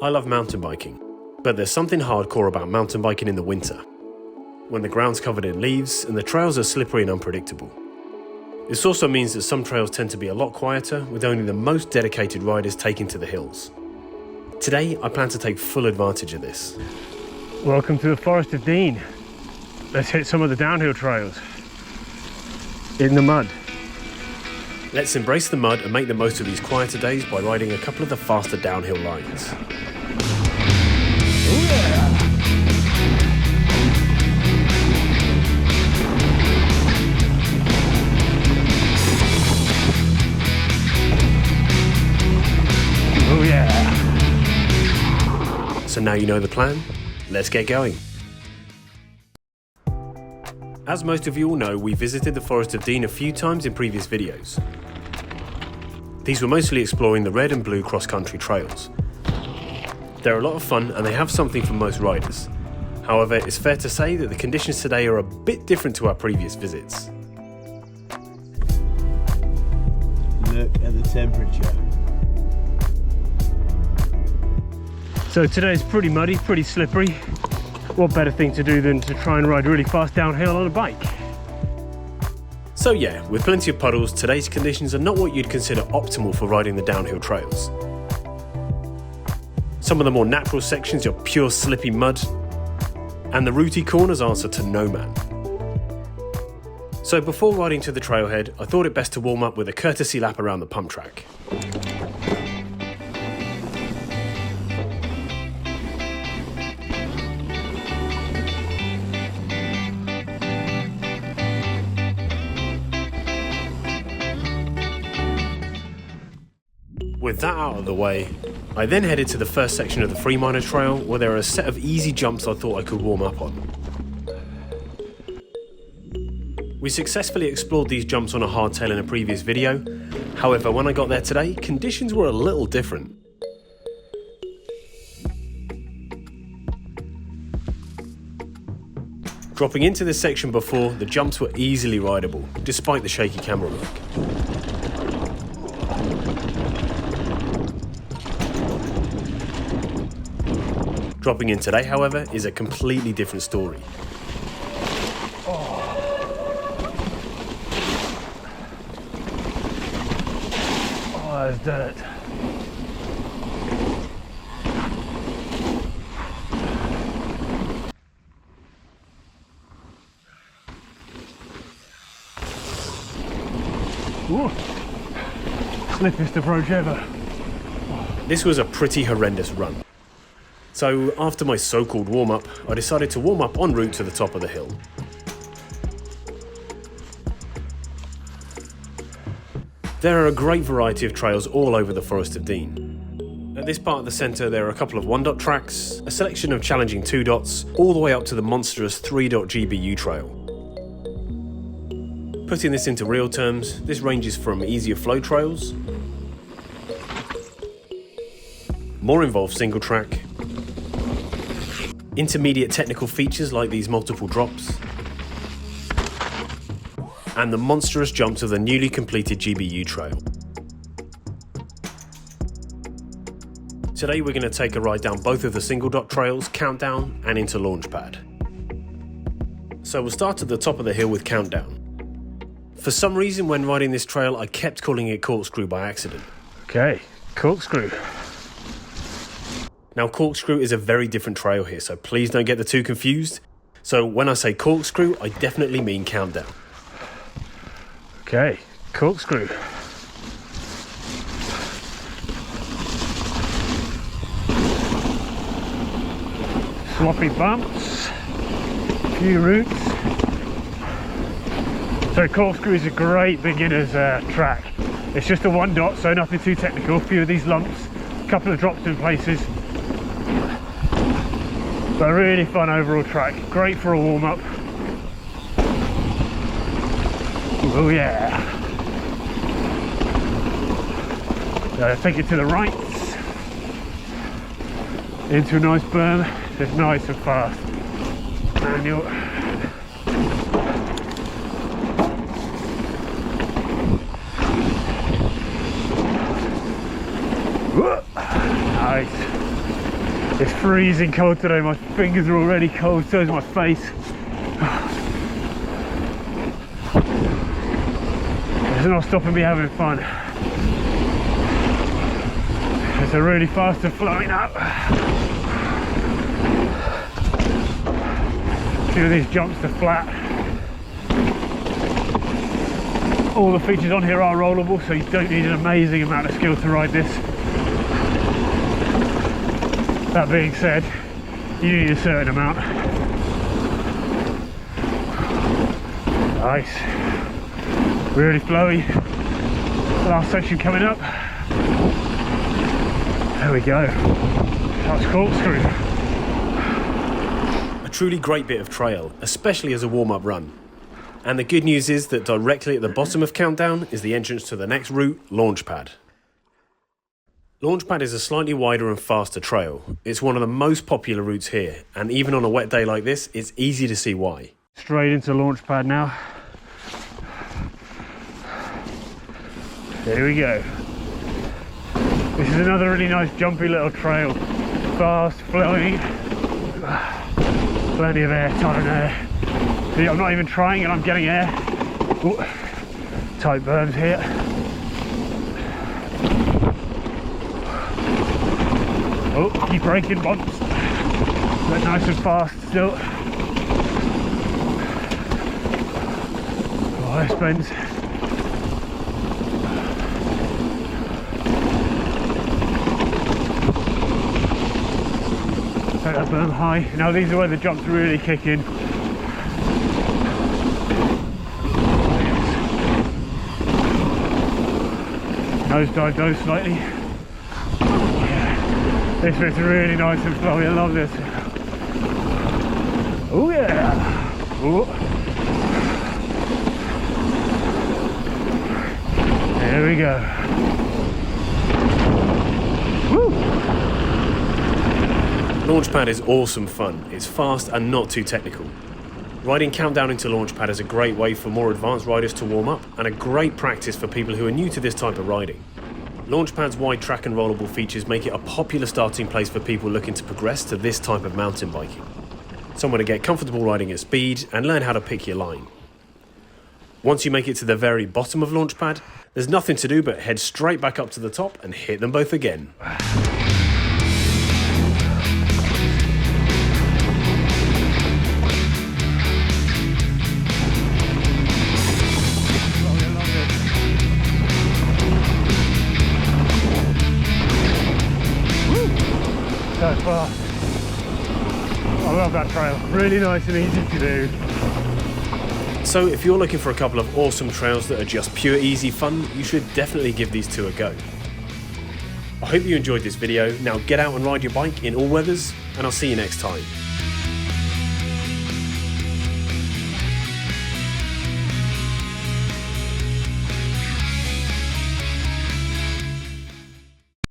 I love mountain biking, but there's something hardcore about mountain biking in the winter, when the ground's covered in leaves and the trails are slippery and unpredictable. This also means that some trails tend to be a lot quieter, with only the most dedicated riders taking to the hills. Today, I plan to take full advantage of this. Welcome to the Forest of Dean. Let's hit some of the downhill trails. In the mud. Let's embrace the mud and make the most of these quieter days by riding a couple of the faster downhill lines. Oh yeah! Oh yeah! So now you know the plan, let's get going. As most of you all know, we visited the Forest of Dean a few times in previous videos. These were mostly exploring the red and blue cross-country trails. They're a lot of fun and they have something for most riders. However, it's fair to say that the conditions today are a bit different to our previous visits. Look at the temperature. So today's pretty muddy, pretty slippery. What better thing to do than to try and ride really fast downhill on a bike? So yeah, with plenty of puddles, today's conditions are not what you'd consider optimal for riding the downhill trails. Some of the more natural sections are pure slippy mud, and the rooty corners answer to no man. So before riding to the trailhead, I thought it best to warm up with a courtesy lap around the pump track. With that out of the way, I then headed to the first section of the Freeminer Trail where there are a set of easy jumps I thought I could warm up on. We successfully explored these jumps on a hardtail in a previous video, however when I got there today, conditions were a little different. Dropping into this section before, the jumps were easily rideable, despite the shaky camera work. Dropping in today, however, is a completely different story. Oh, there's dirt. Ooh. Slippiest approach ever. This was a pretty horrendous run. So after my so-called warm-up, I decided to warm up en route to the top of the hill. There are a great variety of trails all over the Forest of Dean. At this part of the centre there are a couple of 1-dot tracks, a selection of challenging 2-dots, all the way up to the monstrous 3-dot GBU trail. Putting this into real terms, this ranges from easier flow trails, more involved single track, intermediate technical features like these multiple drops, and the monstrous jumps of the newly completed GBU trail. Today we're going to take a ride down both of the single dot trails, Countdown and into Launchpad. So we'll start at the top of the hill with Countdown. For some reason when riding this trail I kept calling it Corkscrew by accident. Okay, corkscrew. Now Corkscrew is a very different trail here, so please don't get the two confused. So when I say Corkscrew, I definitely mean Countdown. Okay, corkscrew. Sloppy bumps, few roots. So corkscrew is a great beginner's track. It's just a 1-dot, so nothing too technical. A few of these lumps, a couple of drops in places. But a really fun overall track, great for a warm-up. Oh yeah! Take it to the right, into a nice berm, just nice and fast. And you'll... Nice. It's freezing cold today, my fingers are already cold, so is my face. It's not stopping me having fun. It's a really fast and flowing now. A few of these jumps are flat. All the features on here are rollable, so you don't need an amazing amount of skill to ride this. That being said, you need a certain amount. Nice. Really flowy. Last section coming up. There we go. That's corkscrew. A truly great bit of trail, especially as a warm-up run. And the good news is that directly at the bottom of Countdown is the entrance to the next route, Launchpad. Launchpad is a slightly wider and faster trail. It's one of the most popular routes here, and even on a wet day like this, it's easy to see why. Straight into Launchpad now. There we go. This is another really nice jumpy little trail. Fast, flowing. Plenty of air time there. See, I'm not even trying and I'm getting air. Ooh, tight berms here. Oh, keep braking bumps. But nice and fast still. Oh, this bends. Take that berm high. Now these are where the jumps really kick in. Nosedive those slightly. Yeah. This bit's really nice and flowy, I love this. Oh yeah! Ooh. There we go. Woo! Launchpad is awesome fun. It's fast and not too technical. Riding Countdown into Launchpad is a great way for more advanced riders to warm up and a great practice for people who are new to this type of riding. Launchpad's wide track and rollable features make it a popular starting place for people looking to progress to this type of mountain biking. Somewhere to get comfortable riding at speed and learn how to pick your line. Once you make it to the very bottom of Launchpad, there's nothing to do but head straight back up to the top and hit them both again. So fast. I love that trail. Really nice and easy to do. So if you're looking for a couple of awesome trails that are just pure easy fun, you should definitely give these two a go. I hope you enjoyed this video. Now get out and ride your bike in all weathers, and I'll see you next time.